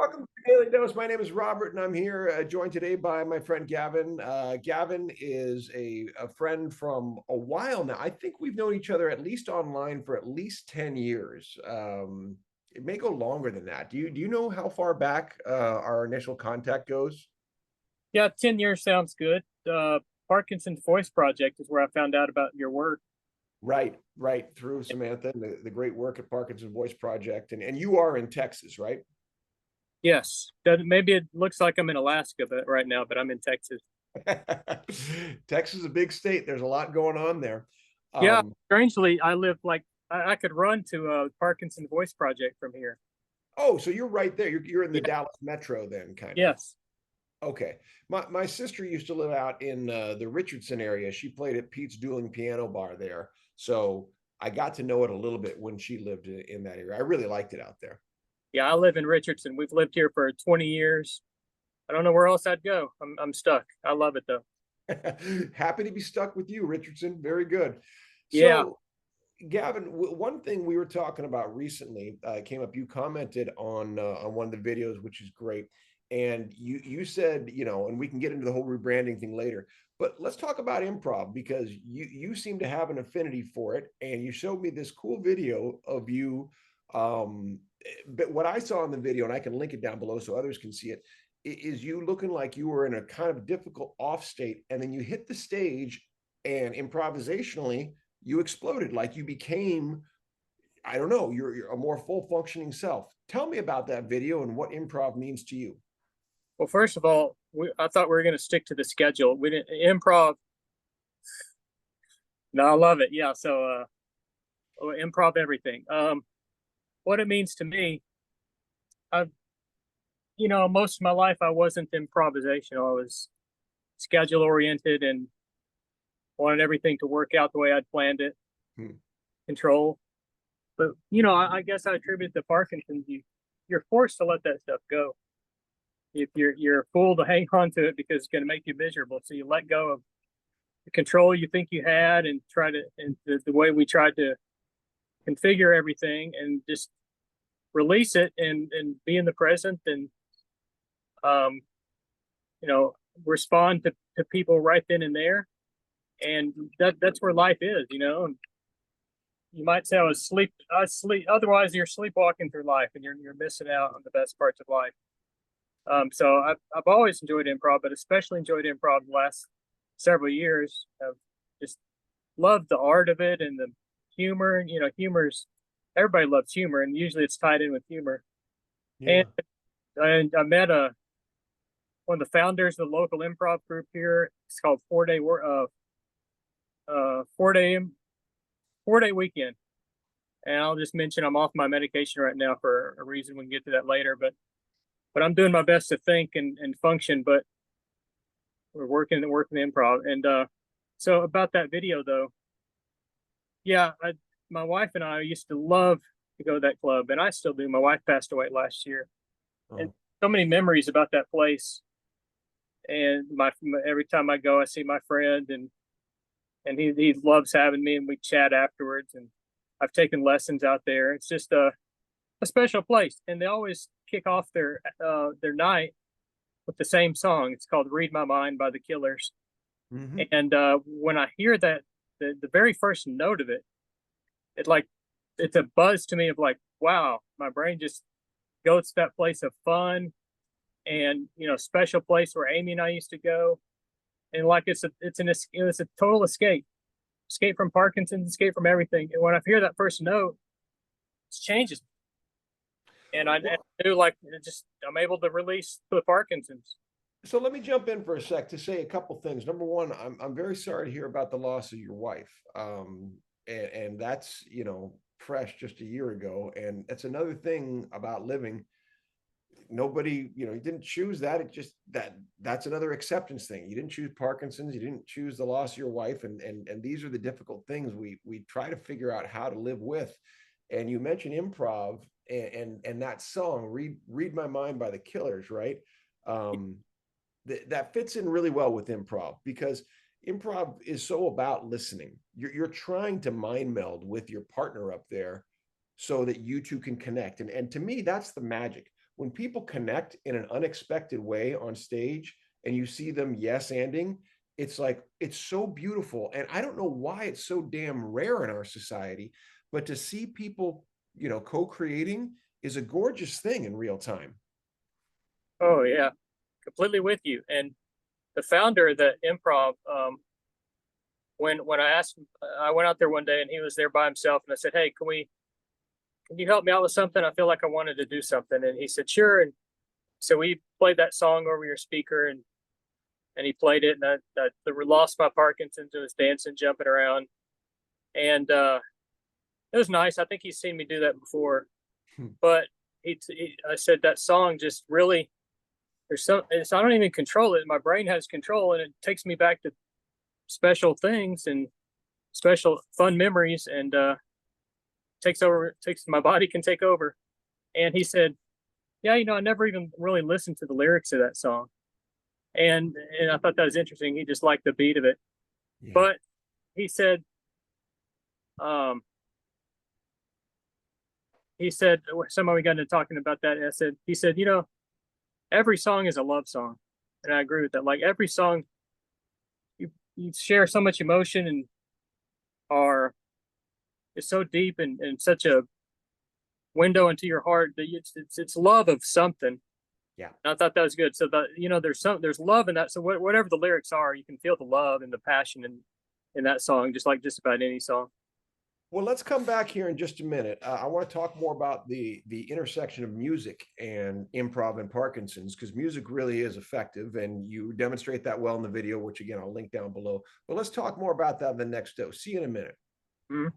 Welcome to the Daily Dose. My name is Robert, and I'm here joined today by my friend Gavin. Gavin is a friend from a while now. I think we've known each other at least online for at least 10 years. It may go longer than that. Do you know how far back our initial contact goes? Yeah, 10 years sounds good. Parkinson's Voice Project is where I found out about your work. Right, right. Through Samantha and the great work at Parkinson Voice Project. And you are in Texas, right? Yes, maybe it looks like I'm in Alaska but right now, but I'm in Texas. Texas is a big state. There's a lot going on there. Yeah, Um, strangely, I live like I could run to Parkinson Voice Project from here. oh, so you're right there. You're in the Yeah, Dallas metro then, kind of. yes. Okay. My sister used to live out in the Richardson area. She played at Pete's Dueling Piano Bar there. So I got to know it a little bit when she lived in that area. I really liked it out there. Yeah, I live in Richardson. We've lived here for 20 years. I don't know where else I'd go. I'm stuck. I love it though. Happy to be stuck with you, Richardson. Very good. Yeah. So, Gavin, one thing we were talking about recently came up. You commented on one of the videos, which is great, and you said, and we can get into the whole rebranding thing later. But let's talk about improv because you seem to have an affinity for it, and you showed me this cool video of you. But what I saw in the video, and I can link it down below so others can see it, is you looking like you were in a kind of difficult off state, and then you hit the stage, and improvisationally you exploded, like you became, I don't know, you're a more full functioning self. Tell me about that video and what improv means to you. Well, first of all, I thought we were going to stick to the schedule. We didn't improv. No, I love it. Yeah. So, improv everything. What it means to me, I've, most of my life I wasn't improvisational. I was schedule oriented and wanted everything to work out the way I'd planned it, Hmm. control. But I guess I attribute to Parkinson's. You're forced to let that stuff go. If you're a fool to hang on to it because it's going to make you miserable, so you let go of the control you think you had and try to, and the way we tried to configure everything and just release it and be in the present and um you know respond to people right then and there. And that's where life is. And you might say I sleep, otherwise you're sleepwalking through life and you're missing out on the best parts of life. So I've always enjoyed improv, but especially enjoyed improv the last several years. I've just loved the art of it and the humor. Humor's everybody loves humor, and usually it's tied in with humor. And Yeah. I met one of the founders of the local improv group here. It's called 4 day 4 day weekend. And I'll just mention I'm off my medication right now for a reason. We can get to that later, but I'm doing my best to think and function. But we're working improv. And so about that video though, yeah, my wife and I used to love to go to that club, and I still do. My wife passed away last year, and Oh, so many memories about that place. And every time I go, I see my friend, and he loves having me, and we chat afterwards. And I've taken lessons out there. It's just a special place, and they always kick off their night with the same song. It's called "Read My Mind" by the Killers. hmm. And when I hear that, the very first note of it, it like it's a buzz to me of like, wow, my brain just goes to that place of fun and special place where Amy and I used to go. And like it's a total escape from Parkinson's, escape from everything. And when I hear that first note, it changes me. And I Well, do like it just I'm able to release the Parkinson's. so let me jump in for a sec to say a couple things. Number one, I'm very sorry to hear about the loss of your wife. And that's, fresh just a year ago. And that's another thing about living. Nobody, you didn't choose that. It just that's another acceptance thing. You didn't choose Parkinson's, you didn't choose the loss of your wife, and these are the difficult things we try to figure out how to live with. And you mentioned improv and that song, Read My Mind by the Killers, right? Um, that fits in really well with improv because improv is so about listening. You're trying to mind meld with your partner up there so that you two can connect. And to me, that's the magic. when people connect in an unexpected way on stage and you see them yes-anding, it's like, it's so beautiful. And I don't know why it's so damn rare in our society, but to see people, co-creating is a gorgeous thing in real time. Oh yeah, completely with you. And the founder of the improv, when I asked him, I went out there one day and he was there by himself, and I said, "Hey, can you help me out with something? I feel like I wanted to do something." And he said, "Sure." And so we played that song over your speaker, and he played it, and I lost my Parkinson's. It was dancing, jumping around, and it was nice. I think he's seen me do that before, but I said that song just really, I don't even control it. My brain has control, and it takes me back to special things and special fun memories, and takes my body can take over. And he said, "Yeah, I never even really listened to the lyrics of that song." And I thought that was interesting. He just liked the beat of it. Yeah. But he said, um, somehow we got into talking about that, and he said, every song is a love song. And I agree with that. Like every song, you share so much emotion and are is so deep and such a window into your heart that it's love of something. Yeah. And I thought that was good. So there's love in that. So whatever the lyrics are, you can feel the love and the passion in that song, just like just about any song. Well, let's come back here in just a minute. I want to talk more about the intersection of music and improv and Parkinson's, because music really is effective, and you demonstrate that well in the video, which again I'll link down below. But let's talk more about that in the next. See you in a minute. Mm-hmm.